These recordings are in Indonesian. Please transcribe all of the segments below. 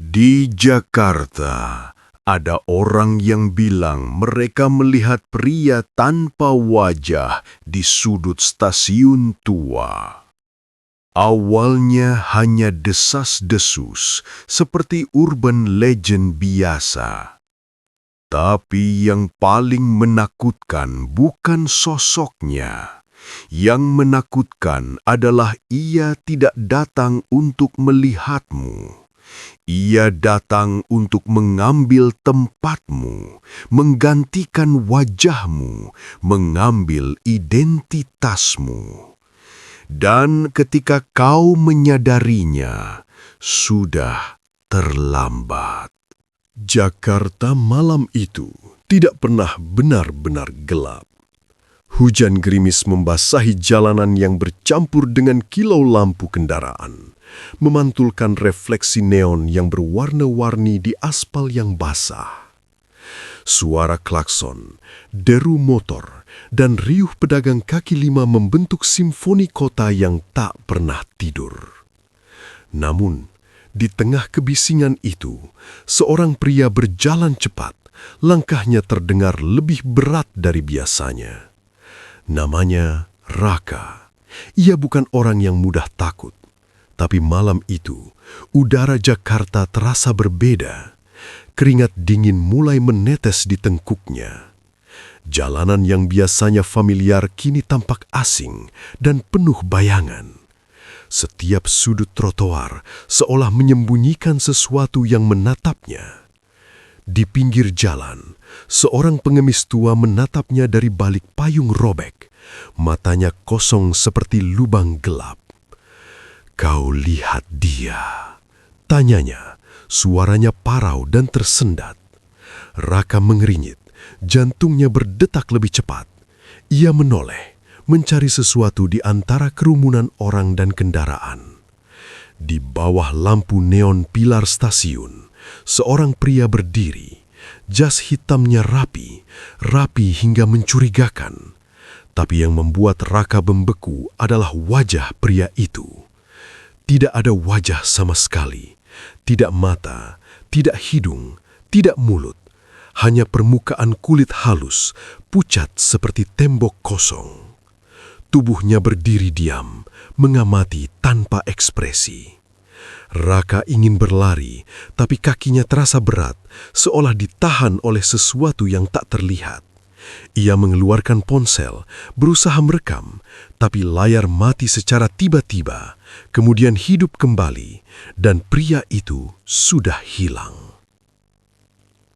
Di Jakarta, ada orang yang bilang mereka melihat pria tanpa wajah di sudut stasiun tua. Awalnya hanya desas-desus seperti urban legend biasa. Tapi yang paling menakutkan bukan sosoknya. Yang menakutkan adalah ia tidak datang untuk melihatmu. Ia datang untuk mengambil tempatmu, menggantikan wajahmu, mengambil identitasmu. Dan ketika kau menyadarinya, sudah terlambat. Jakarta malam itu tidak pernah benar-benar gelap. Hujan gerimis membasahi jalanan yang bercampur dengan kilau lampu kendaraan, memantulkan refleksi neon yang berwarna-warni di aspal yang basah. Suara klakson, deru motor, dan riuh pedagang kaki lima membentuk simfoni kota yang tak pernah tidur. Namun, di tengah kebisingan itu, seorang pria berjalan cepat, langkahnya terdengar lebih berat dari biasanya. Namanya Raka. Ia bukan orang yang mudah takut. Tapi malam itu, udara Jakarta terasa berbeda. Keringat dingin mulai menetes di tengkuknya. Jalanan yang biasanya familiar kini tampak asing dan penuh bayangan. Setiap sudut trotoar seolah menyembunyikan sesuatu yang menatapnya. Di pinggir jalan, seorang pengemis tua menatapnya dari balik payung robek. Matanya kosong seperti lubang gelap. "Kau lihat dia?" tanyanya. Suaranya parau dan tersendat. Raka mengerinyit, jantungnya berdetak lebih cepat. Ia menoleh, mencari sesuatu di antara kerumunan orang dan kendaraan. Di bawah lampu neon pilar stasiun, seorang pria berdiri. Jas hitamnya rapi hingga mencurigakan. Tapi yang membuat Raka membeku adalah wajah pria itu. Tidak ada wajah sama sekali. Tidak mata, tidak hidung, tidak mulut. Hanya permukaan kulit halus, pucat seperti tembok kosong. Tubuhnya berdiri diam, mengamati tanpa ekspresi. Raka ingin berlari, tapi kakinya terasa berat, seolah ditahan oleh sesuatu yang tak terlihat. Ia mengeluarkan ponsel, berusaha merekam, tapi layar mati secara tiba-tiba, kemudian hidup kembali, dan pria itu sudah hilang.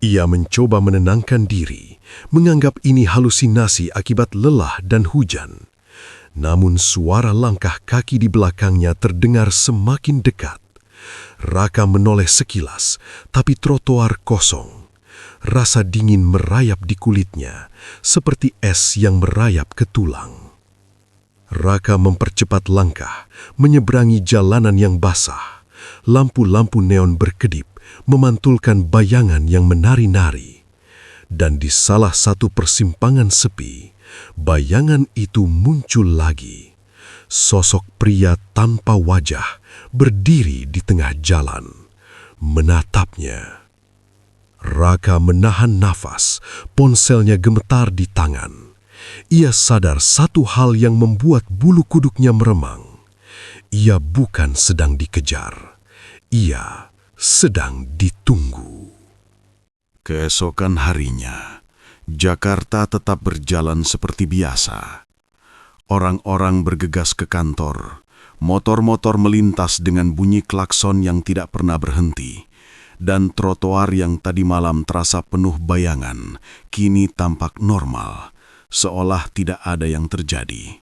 Ia mencoba menenangkan diri, menganggap ini halusinasi akibat lelah dan hujan. Namun suara langkah kaki di belakangnya terdengar semakin dekat. Raka menoleh sekilas, tapi trotoar kosong. Rasa dingin merayap di kulitnya, seperti es yang merayap ke tulang. Raka mempercepat langkah, menyeberangi jalanan yang basah. Lampu-lampu neon berkedip, memantulkan bayangan yang menari-nari. Dan di salah satu persimpangan sepi, bayangan itu muncul lagi. Sosok pria tanpa wajah berdiri di tengah jalan, menatapnya. Raka menahan nafas, ponselnya gemetar di tangan. Ia sadar satu hal yang membuat bulu kuduknya meremang. Ia bukan sedang dikejar. Ia sedang ditunggu. Keesokan harinya, Jakarta tetap berjalan seperti biasa. Orang-orang bergegas ke kantor. Motor-motor melintas dengan bunyi klakson yang tidak pernah berhenti. Dan trotoar yang tadi malam terasa penuh bayangan, kini tampak normal, seolah tidak ada yang terjadi.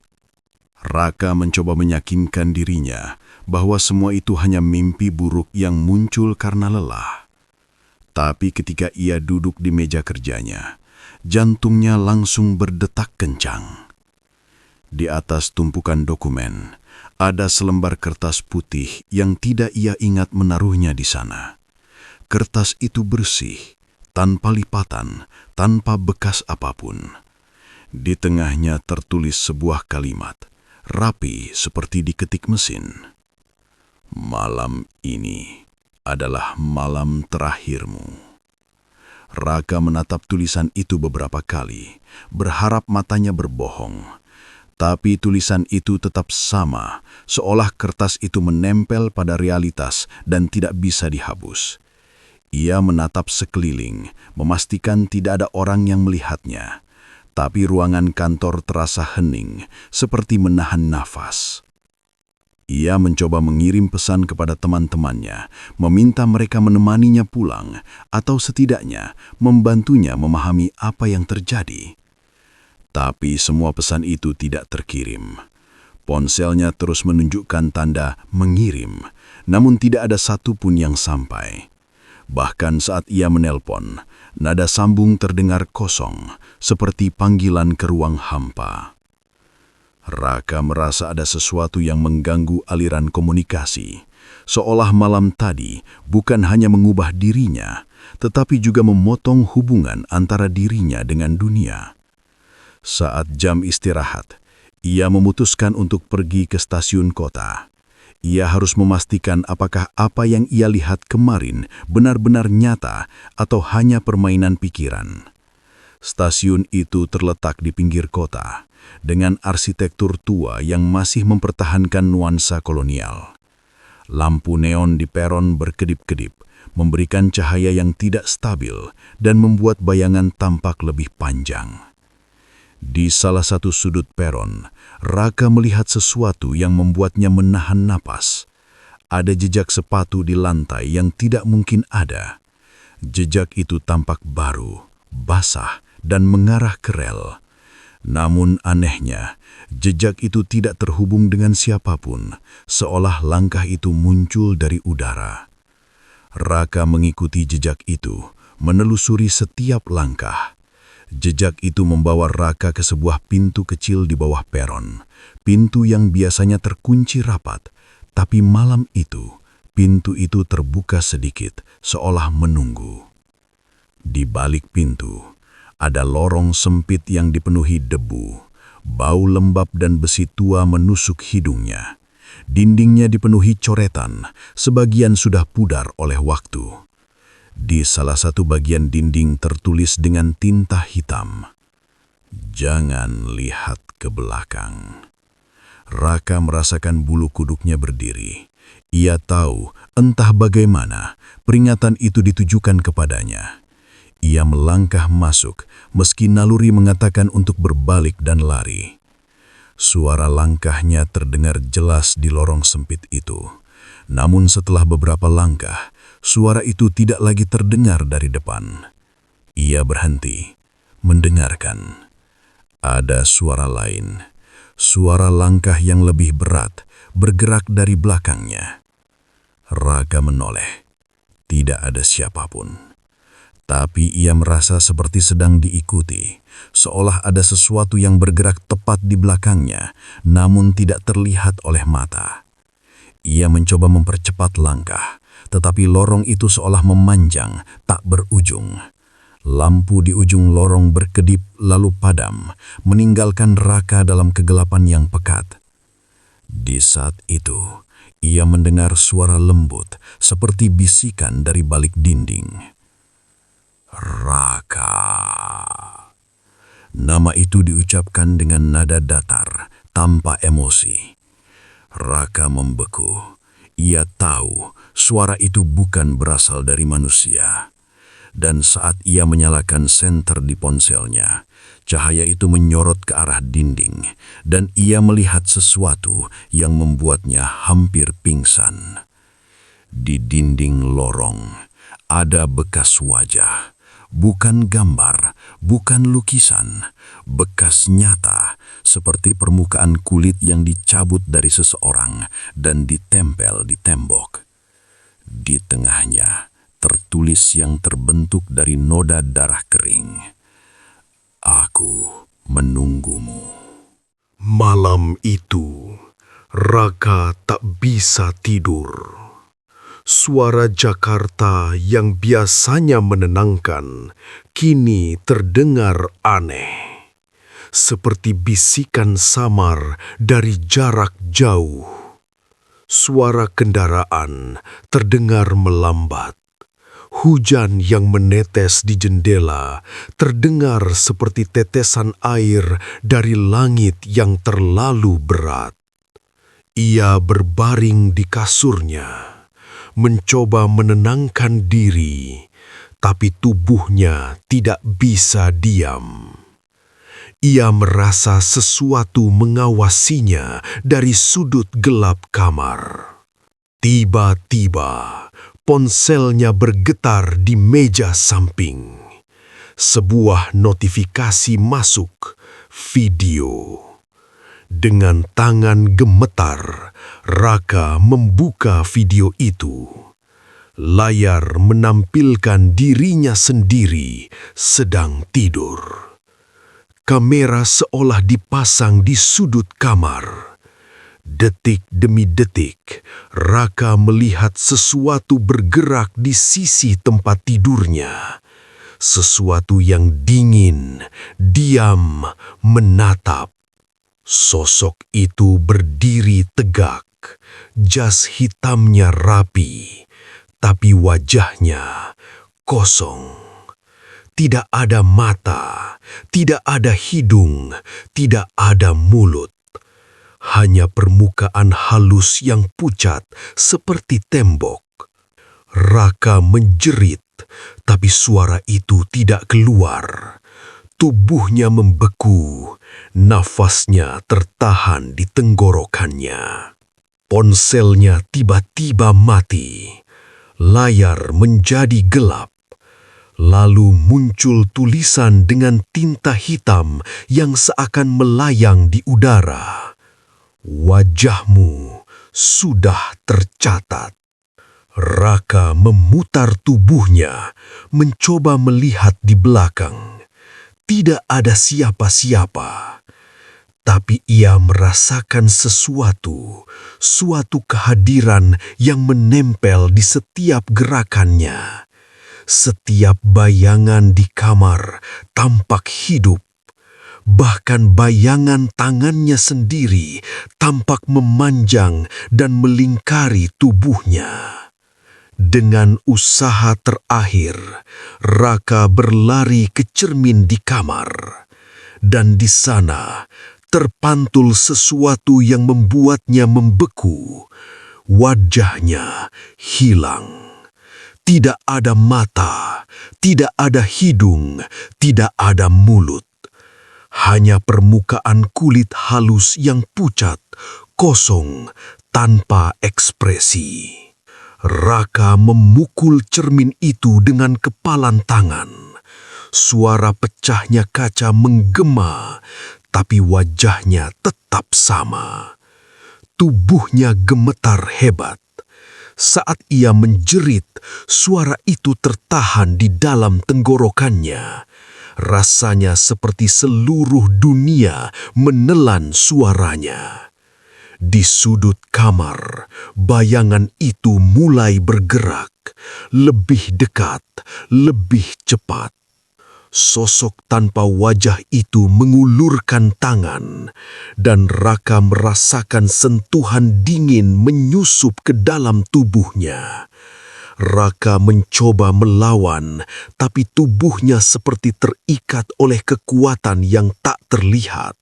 Raka mencoba meyakinkan dirinya bahwa semua itu hanya mimpi buruk yang muncul karena lelah. Tapi ketika ia duduk di meja kerjanya, jantungnya langsung berdetak kencang. Di atas tumpukan dokumen, ada selembar kertas putih yang tidak ia ingat menaruhnya di sana. Kertas itu bersih, tanpa lipatan, tanpa bekas apapun. Di tengahnya tertulis sebuah kalimat, rapi seperti diketik mesin. "Malam ini adalah malam terakhirmu." Raka menatap tulisan itu beberapa kali, berharap matanya berbohong. Tapi tulisan itu tetap sama, seolah kertas itu menempel pada realitas dan tidak bisa dihapus. Ia menatap sekeliling, memastikan tidak ada orang yang melihatnya. Tapi ruangan kantor terasa hening, seperti menahan nafas. Ia mencoba mengirim pesan kepada teman-temannya, meminta mereka menemaninya pulang, atau setidaknya membantunya memahami apa yang terjadi. Tapi semua pesan itu tidak terkirim. Ponselnya terus menunjukkan tanda mengirim, namun tidak ada satupun yang sampai. Bahkan saat ia menelpon, nada sambung terdengar kosong, seperti panggilan ke ruang hampa. Raka merasa ada sesuatu yang mengganggu aliran komunikasi, seolah malam tadi bukan hanya mengubah dirinya, tetapi juga memotong hubungan antara dirinya dengan dunia. Saat jam istirahat, ia memutuskan untuk pergi ke stasiun kota. Ia harus memastikan apakah apa yang ia lihat kemarin benar-benar nyata atau hanya permainan pikiran. Stasiun itu terletak di pinggir kota, dengan arsitektur tua yang masih mempertahankan nuansa kolonial. Lampu neon di peron berkedip-kedip, memberikan cahaya yang tidak stabil dan membuat bayangan tampak lebih panjang. Di salah satu sudut peron, Raka melihat sesuatu yang membuatnya menahan napas. Ada jejak sepatu di lantai yang tidak mungkin ada. Jejak itu tampak baru, basah, dan mengarah ke rel. Namun anehnya, jejak itu tidak terhubung dengan siapapun, seolah langkah itu muncul dari udara. Raka mengikuti jejak itu, menelusuri setiap langkah. Jejak itu membawa Raka ke sebuah pintu kecil di bawah peron, pintu yang biasanya terkunci rapat, tapi malam itu, pintu itu terbuka sedikit, seolah menunggu. Di balik pintu, ada lorong sempit yang dipenuhi debu. Bau lembab dan besi tua menusuk hidungnya. Dindingnya dipenuhi coretan, sebagian sudah pudar oleh waktu. Di salah satu bagian dinding tertulis dengan tinta hitam, "Jangan lihat ke belakang." Raka merasakan bulu kuduknya berdiri. Ia tahu, entah bagaimana, peringatan itu ditujukan kepadanya. Ia melangkah masuk, meski naluri mengatakan untuk berbalik dan lari. Suara langkahnya terdengar jelas di lorong sempit itu. Namun setelah beberapa langkah, suara itu tidak lagi terdengar dari depan. Ia berhenti, mendengarkan. Ada suara lain, suara langkah yang lebih berat, bergerak dari belakangnya. Raka menoleh, tidak ada siapapun. Tapi ia merasa seperti sedang diikuti, seolah ada sesuatu yang bergerak tepat di belakangnya, namun tidak terlihat oleh mata. Ia mencoba mempercepat langkah, tetapi lorong itu seolah memanjang, tak berujung. Lampu di ujung lorong berkedip lalu padam, meninggalkan Raka dalam kegelapan yang pekat. Di saat itu, ia mendengar suara lembut, seperti bisikan dari balik dinding. "Raka." Nama itu diucapkan dengan nada datar, tanpa emosi. Raka membeku. Ia tahu suara itu bukan berasal dari manusia. Dan saat ia menyalakan senter di ponselnya, cahaya itu menyorot ke arah dinding, dan ia melihat sesuatu yang membuatnya hampir pingsan. Di dinding lorong, ada bekas wajah. Bukan gambar, bukan lukisan, bekas nyata, seperti permukaan kulit yang dicabut dari seseorang dan ditempel di tembok. Di tengahnya, tertulis yang terbentuk dari noda darah kering. "Aku menunggumu." Malam itu, Raka tak bisa tidur. Suara Jakarta yang biasanya menenangkan, kini terdengar aneh. Seperti bisikan samar dari jarak jauh. Suara kendaraan terdengar melambat. Hujan yang menetes di jendela terdengar seperti tetesan air dari langit yang terlalu berat. Ia berbaring di kasurnya, mencoba menenangkan diri, tapi tubuhnya tidak bisa diam. Ia merasa sesuatu mengawasinya dari sudut gelap kamar. Tiba-tiba, ponselnya bergetar di meja samping. Sebuah notifikasi masuk, video. Dengan tangan gemetar, Raka membuka video itu. Layar menampilkan dirinya sendiri sedang tidur. Kamera seolah dipasang di sudut kamar. Detik demi detik, Raka melihat sesuatu bergerak di sisi tempat tidurnya. Sesuatu yang dingin, diam, menatap. Sosok itu berdiri tegak, jas hitamnya rapi, tapi wajahnya kosong. Tidak ada mata, tidak ada hidung, tidak ada mulut. Hanya permukaan halus yang pucat seperti tembok. Raka menjerit, tapi suara itu tidak keluar. Tubuhnya membeku, nafasnya tertahan di tenggorokannya. Ponselnya tiba-tiba mati. Layar menjadi gelap. Lalu muncul tulisan dengan tinta hitam yang seakan melayang di udara. Wajahmu sudah tercatat. Raka memutar tubuhnya, mencoba melihat di belakang. Tidak ada siapa-siapa, tapi ia merasakan suatu kehadiran yang menempel di setiap gerakannya. Setiap bayangan di kamar tampak hidup. Bahkan bayangan tangannya sendiri tampak memanjang dan melingkari tubuhnya. Dengan usaha terakhir, Raka berlari ke cermin di kamar. Dan di sana terpantul sesuatu yang membuatnya membeku. Wajahnya hilang. Tidak ada mata, tidak ada hidung, tidak ada mulut. Hanya permukaan kulit halus yang pucat, kosong, tanpa ekspresi. Raka memukul cermin itu dengan kepalan tangan. Suara pecahnya kaca menggema, tapi wajahnya tetap sama. Tubuhnya gemetar hebat. Saat ia menjerit, suara itu tertahan di dalam tenggorokannya. Rasanya seperti seluruh dunia menelan suaranya. Di sudut kamar, bayangan itu mulai bergerak, lebih dekat, lebih cepat. Sosok tanpa wajah itu mengulurkan tangan, dan Raka merasakan sentuhan dingin menyusup ke dalam tubuhnya. Raka mencoba melawan, tapi tubuhnya seperti terikat oleh kekuatan yang tak terlihat.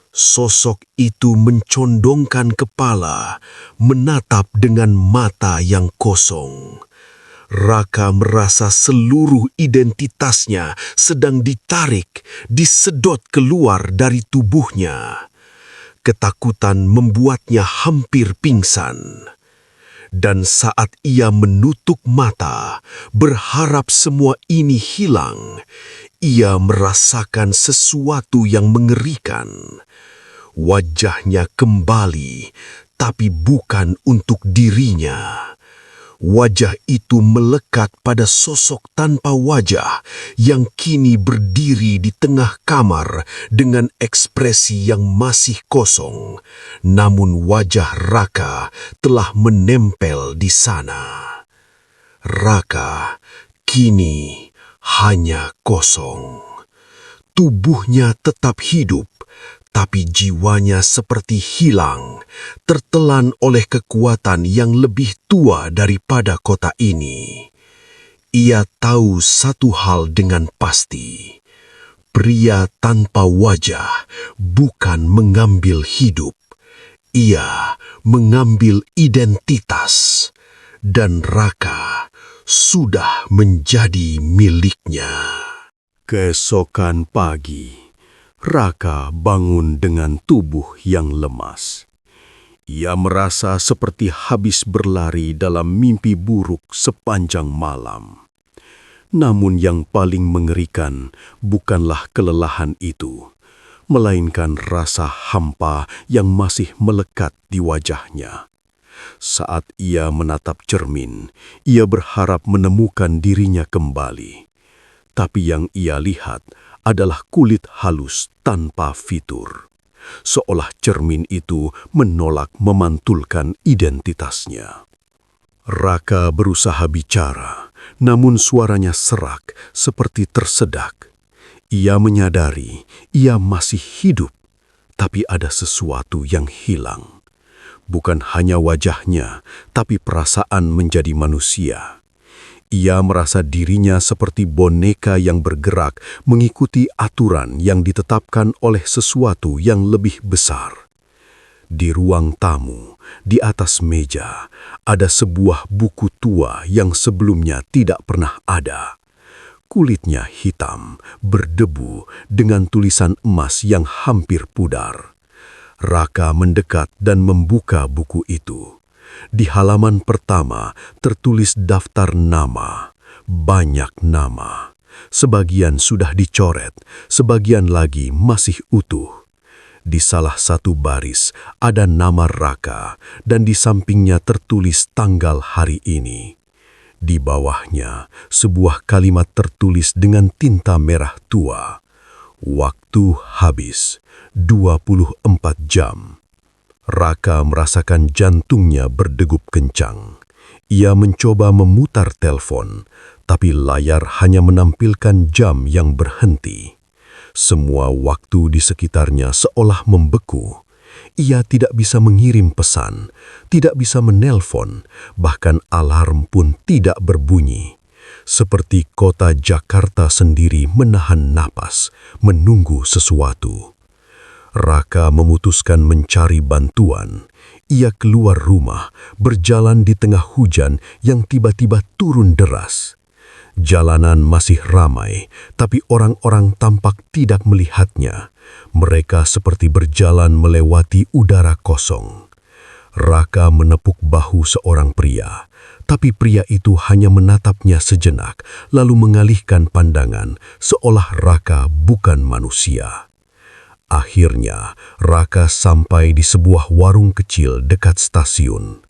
Sosok itu mencondongkan kepala, menatap dengan mata yang kosong. Raka merasa seluruh identitasnya sedang ditarik, disedot keluar dari tubuhnya. Ketakutan membuatnya hampir pingsan. Dan saat ia menutup mata, berharap semua ini hilang, ia merasakan sesuatu yang mengerikan. Wajahnya kembali, tapi bukan untuk dirinya. Wajah itu melekat pada sosok tanpa wajah yang kini berdiri di tengah kamar dengan ekspresi yang masih kosong. Namun wajah Raka telah menempel di sana. Raka kini hanya kosong. Tubuhnya tetap hidup, tapi jiwanya seperti hilang, tertelan oleh kekuatan yang lebih tua daripada kota ini. Ia tahu satu hal dengan pasti. Pria tanpa wajah bukan mengambil hidup. Ia mengambil identitas, dan Raka sudah menjadi miliknya. Keesokan pagi, Raka bangun dengan tubuh yang lemas. Ia merasa seperti habis berlari dalam mimpi buruk sepanjang malam. Namun yang paling mengerikan bukanlah kelelahan itu, melainkan rasa hampa yang masih melekat di wajahnya. Saat ia menatap cermin, ia berharap menemukan dirinya kembali. Tapi yang ia lihat adalah kulit halus tanpa fitur. Seolah cermin itu menolak memantulkan identitasnya. Raka berusaha bicara, namun suaranya serak seperti tersedak. Ia menyadari ia masih hidup, tapi ada sesuatu yang hilang. Bukan hanya wajahnya, tapi perasaan menjadi manusia. Ia merasa dirinya seperti boneka yang bergerak mengikuti aturan yang ditetapkan oleh sesuatu yang lebih besar. Di ruang tamu, di atas meja, ada sebuah buku tua yang sebelumnya tidak pernah ada. Kulitnya hitam, berdebu, dengan tulisan emas yang hampir pudar. Raka mendekat dan membuka buku itu. Di halaman pertama tertulis daftar nama, banyak nama. Sebagian sudah dicoret, sebagian lagi masih utuh. Di salah satu baris ada nama Raka dan di sampingnya tertulis tanggal hari ini. Di bawahnya sebuah kalimat tertulis dengan tinta merah tua. Waktu habis, 24 jam. Raka merasakan jantungnya berdegup kencang. Ia mencoba memutar telepon, tapi layar hanya menampilkan jam yang berhenti. Semua waktu di sekitarnya seolah membeku. Ia tidak bisa mengirim pesan, tidak bisa menelpon, bahkan alarm pun tidak berbunyi. Seperti kota Jakarta sendiri menahan napas, menunggu sesuatu. Raka memutuskan mencari bantuan. Ia keluar rumah, berjalan di tengah hujan yang tiba-tiba turun deras. Jalanan masih ramai, tapi orang-orang tampak tidak melihatnya. Mereka seperti berjalan melewati udara kosong. Raka menepuk bahu seorang pria, tapi pria itu hanya menatapnya sejenak, lalu mengalihkan pandangan, seolah Raka bukan manusia. Akhirnya, Raka sampai di sebuah warung kecil dekat stasiun.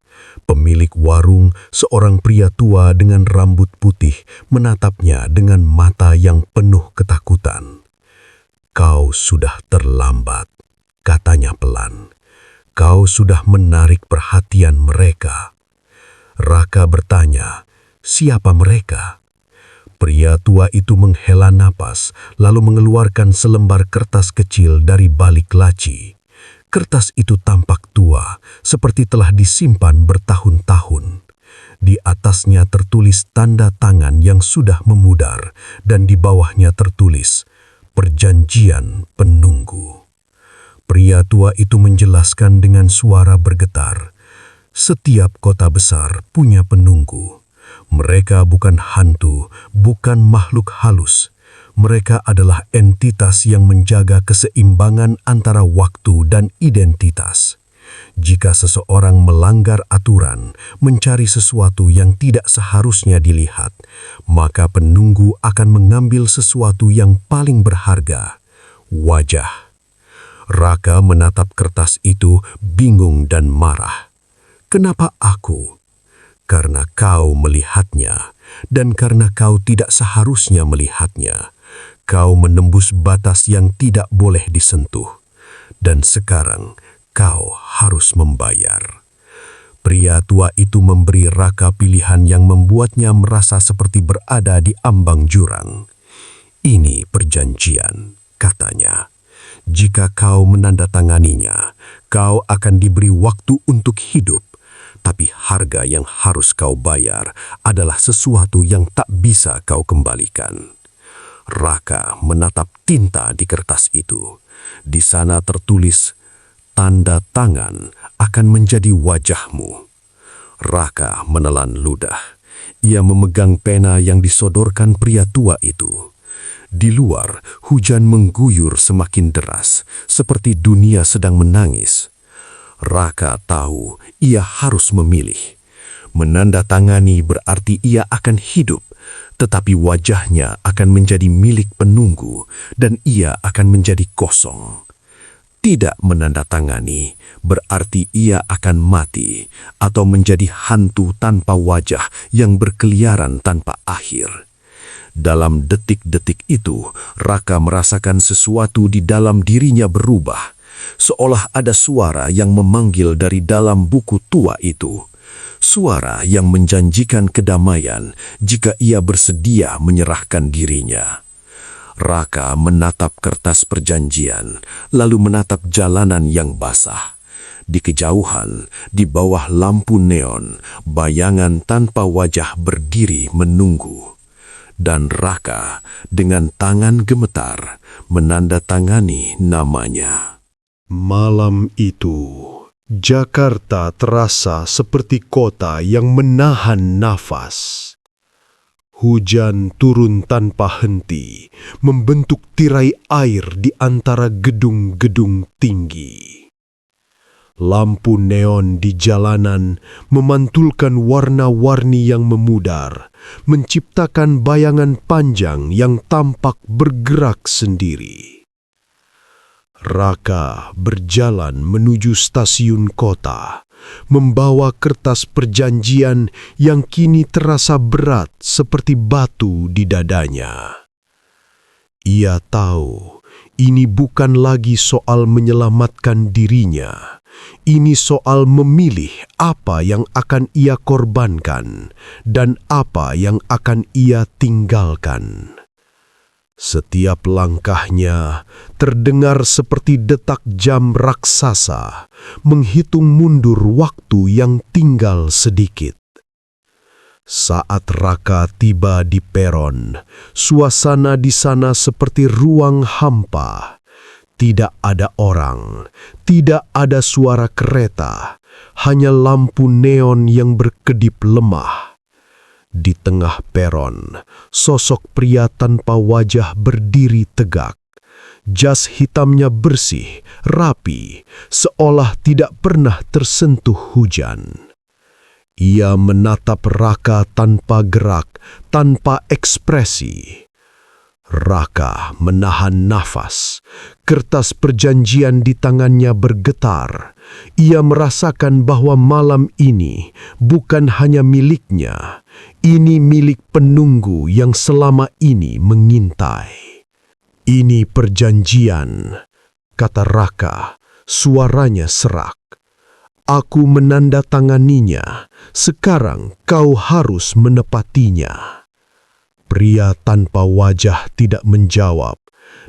Pemilik warung, seorang pria tua dengan rambut putih, menatapnya dengan mata yang penuh ketakutan. "Kau sudah terlambat," katanya pelan. "Kau sudah menarik perhatian mereka." Raka bertanya, "Siapa mereka?" Pria tua itu menghela napas, lalu mengeluarkan selembar kertas kecil dari balik laci. Kertas itu tampak tua, seperti telah disimpan bertahun-tahun. Di atasnya tertulis tanda tangan yang sudah memudar, dan di bawahnya tertulis, "Perjanjian penunggu." Pria tua itu menjelaskan dengan suara bergetar, "Setiap kota besar punya penunggu. Mereka bukan hantu, bukan makhluk halus. Mereka adalah entitas yang menjaga keseimbangan antara waktu dan identitas. Jika seseorang melanggar aturan, mencari sesuatu yang tidak seharusnya dilihat, maka penunggu akan mengambil sesuatu yang paling berharga, wajah." Raka menatap kertas itu bingung dan marah. "Kenapa aku?" "Karena kau melihatnya, dan karena kau tidak seharusnya melihatnya. Kau menembus batas yang tidak boleh disentuh, dan sekarang kau harus membayar." Pria tua itu memberi Raka pilihan yang membuatnya merasa seperti berada di ambang jurang. "Ini perjanjian," katanya. Jika kau menandatanganinya, kau akan diberi waktu untuk hidup. Tapi harga yang harus kau bayar adalah sesuatu yang tak bisa kau kembalikan. Raka menatap tinta di kertas itu. Di sana tertulis, tanda tangan akan menjadi wajahmu. Raka menelan ludah. Ia memegang pena yang disodorkan pria tua itu. Di luar, hujan mengguyur semakin deras, seperti dunia sedang menangis. Raka tahu ia harus memilih. Menandatangani berarti ia akan hidup, tetapi wajahnya akan menjadi milik penunggu dan ia akan menjadi kosong. Tidak menandatangani berarti ia akan mati atau menjadi hantu tanpa wajah yang berkeliaran tanpa akhir. Dalam detik-detik itu, Raka merasakan sesuatu di dalam dirinya berubah, seolah ada suara yang memanggil dari dalam buku tua itu. Suara yang menjanjikan kedamaian jika ia bersedia menyerahkan dirinya. Raka menatap kertas perjanjian, lalu menatap jalanan yang basah. Di kejauhan, di bawah lampu neon, bayangan tanpa wajah berdiri menunggu. Dan Raka dengan tangan gemetar menandatangani namanya. Malam itu, Jakarta terasa seperti kota yang menahan nafas. Hujan turun tanpa henti, membentuk tirai air di antara gedung-gedung tinggi. Lampu neon di jalanan memantulkan warna-warni yang memudar, menciptakan bayangan panjang yang tampak bergerak sendiri. Raka berjalan menuju stasiun kota, membawa kertas perjanjian yang kini terasa berat seperti batu di dadanya. Ia tahu ini bukan lagi soal menyelamatkan dirinya. Ini soal memilih apa yang akan ia korbankan dan apa yang akan ia tinggalkan. Setiap langkahnya terdengar seperti detak jam raksasa, menghitung mundur waktu yang tinggal sedikit. Saat Raka tiba di peron, suasana di sana seperti ruang hampa. Tidak ada orang, tidak ada suara kereta, hanya lampu neon yang berkedip lemah. Di tengah peron, sosok pria tanpa wajah berdiri tegak. Jas hitamnya bersih, rapi, seolah tidak pernah tersentuh hujan. Ia menatap Raka tanpa gerak, tanpa ekspresi. Raka menahan nafas. Kertas perjanjian di tangannya bergetar. Ia merasakan bahwa malam ini bukan hanya miliknya. Ini milik penunggu yang selama ini mengintai. Ini perjanjian, kata Raka, suaranya serak. Aku menandatanganinya, sekarang kau harus menepatinya. Pria tanpa wajah tidak menjawab,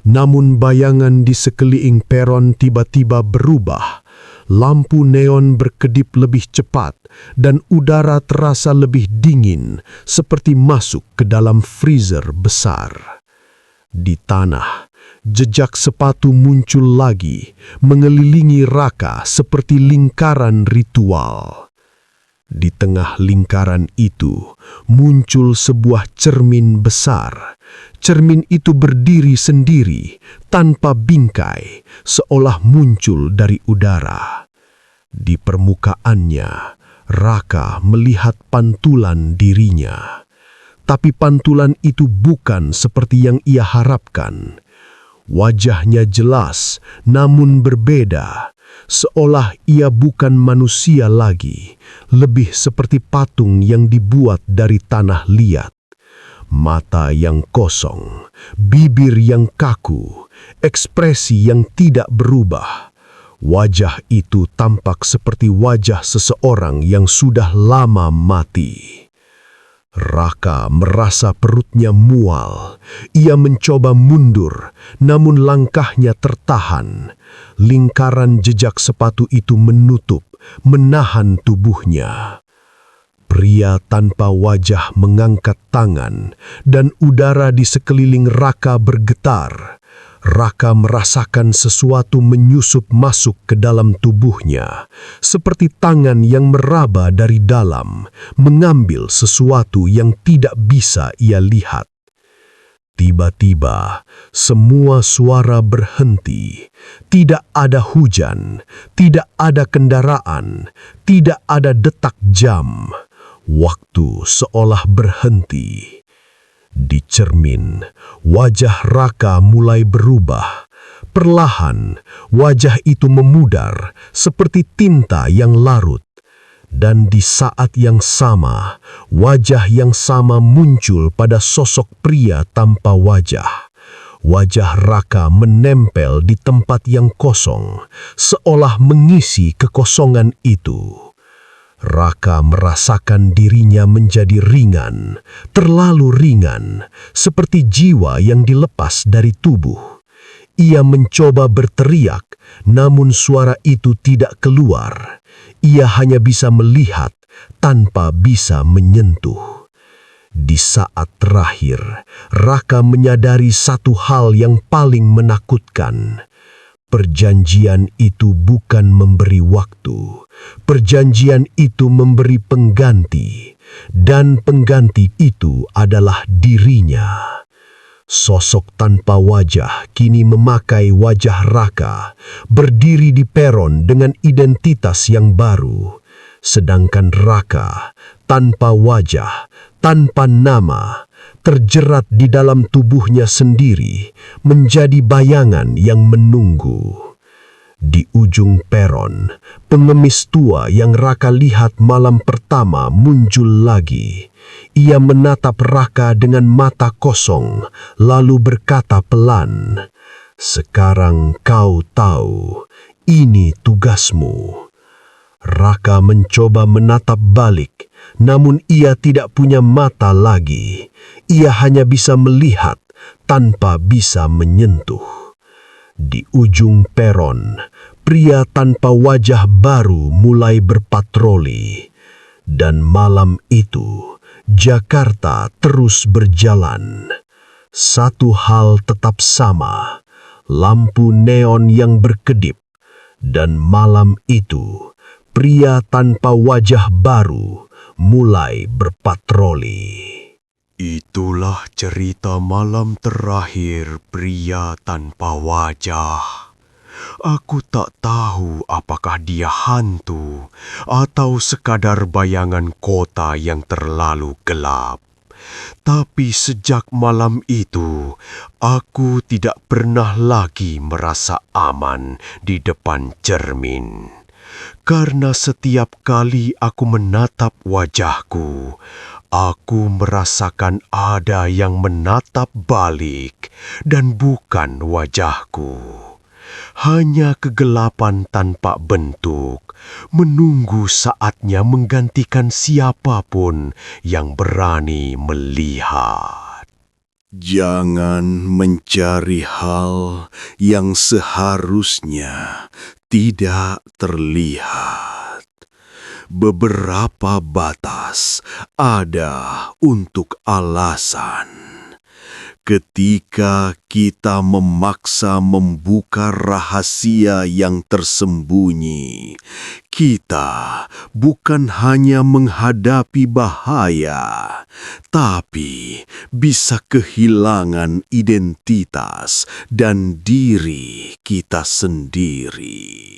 namun bayangan di sekeliling peron tiba-tiba berubah. Lampu neon berkedip lebih cepat dan udara terasa lebih dingin, seperti masuk ke dalam freezer besar. Di tanah, jejak sepatu muncul lagi, mengelilingi Raka seperti lingkaran ritual. Di tengah lingkaran itu muncul sebuah cermin besar. Cermin itu berdiri sendiri, tanpa bingkai, seolah muncul dari udara. Di permukaannya, Raka melihat pantulan dirinya. Tapi pantulan itu bukan seperti yang ia harapkan. Wajahnya jelas, namun berbeda. Seolah ia bukan manusia lagi, lebih seperti patung yang dibuat dari tanah liat. Mata yang kosong, bibir yang kaku, ekspresi yang tidak berubah. Wajah itu tampak seperti wajah seseorang yang sudah lama mati. Raka merasa perutnya mual. Ia mencoba mundur, namun langkahnya tertahan. Lingkaran jejak sepatu itu menutup, menahan tubuhnya. Pria tanpa wajah mengangkat tangan, dan udara di sekeliling Raka bergetar. Raka merasakan sesuatu menyusup masuk ke dalam tubuhnya, seperti tangan yang meraba dari dalam, mengambil sesuatu yang tidak bisa ia lihat. Tiba-tiba, semua suara berhenti. Tidak ada hujan, tidak ada kendaraan, tidak ada detak jam. Waktu seolah berhenti. Di cermin, wajah Raka mulai berubah. Perlahan, wajah itu memudar seperti tinta yang larut. Dan di saat yang sama, wajah yang sama muncul pada sosok pria tanpa wajah. Wajah Raka menempel di tempat yang kosong, seolah mengisi kekosongan itu. Raka merasakan dirinya menjadi ringan, terlalu ringan, seperti jiwa yang dilepas dari tubuh. Ia mencoba berteriak, namun suara itu tidak keluar. Ia hanya bisa melihat tanpa bisa menyentuh. Di saat terakhir, Raka menyadari satu hal yang paling menakutkan. Perjanjian itu bukan memberi waktu. Perjanjian itu memberi pengganti, dan pengganti itu adalah dirinya. Sosok tanpa wajah kini memakai wajah Raka, berdiri di peron dengan identitas yang baru. Sedangkan Raka, tanpa wajah, tanpa nama, terjerat di dalam tubuhnya sendiri, menjadi bayangan yang menunggu. Di ujung peron, pengemis tua yang Raka lihat malam pertama muncul lagi. Ia menatap Raka dengan mata kosong, lalu berkata pelan, "Sekarang kau tahu, ini tugasmu." Raka mencoba menatap balik, namun ia tidak punya mata lagi. Ia hanya bisa melihat tanpa bisa menyentuh. Di ujung peron, pria tanpa wajah baru mulai berpatroli. Dan malam itu, Jakarta terus berjalan. Satu hal tetap sama, lampu neon yang berkedip. Dan malam itu, pria tanpa wajah baru mulai berpatroli. Itulah cerita malam terakhir pria tanpa wajah. Aku tak tahu apakah dia hantu atau sekadar bayangan kota yang terlalu gelap. Tapi sejak malam itu, aku tidak pernah lagi merasa aman di depan cermin. Karena setiap kali aku menatap wajahku, aku merasakan ada yang menatap balik dan bukan wajahku. Hanya kegelapan tanpa bentuk, menunggu saatnya menggantikan siapapun yang berani melihat. Jangan mencari hal yang seharusnya tidak terlihat. Beberapa batas ada untuk alasan. Ketika kita memaksa membuka rahasia yang tersembunyi, kita bukan hanya menghadapi bahaya, tapi bisa kehilangan identitas dan diri kita sendiri.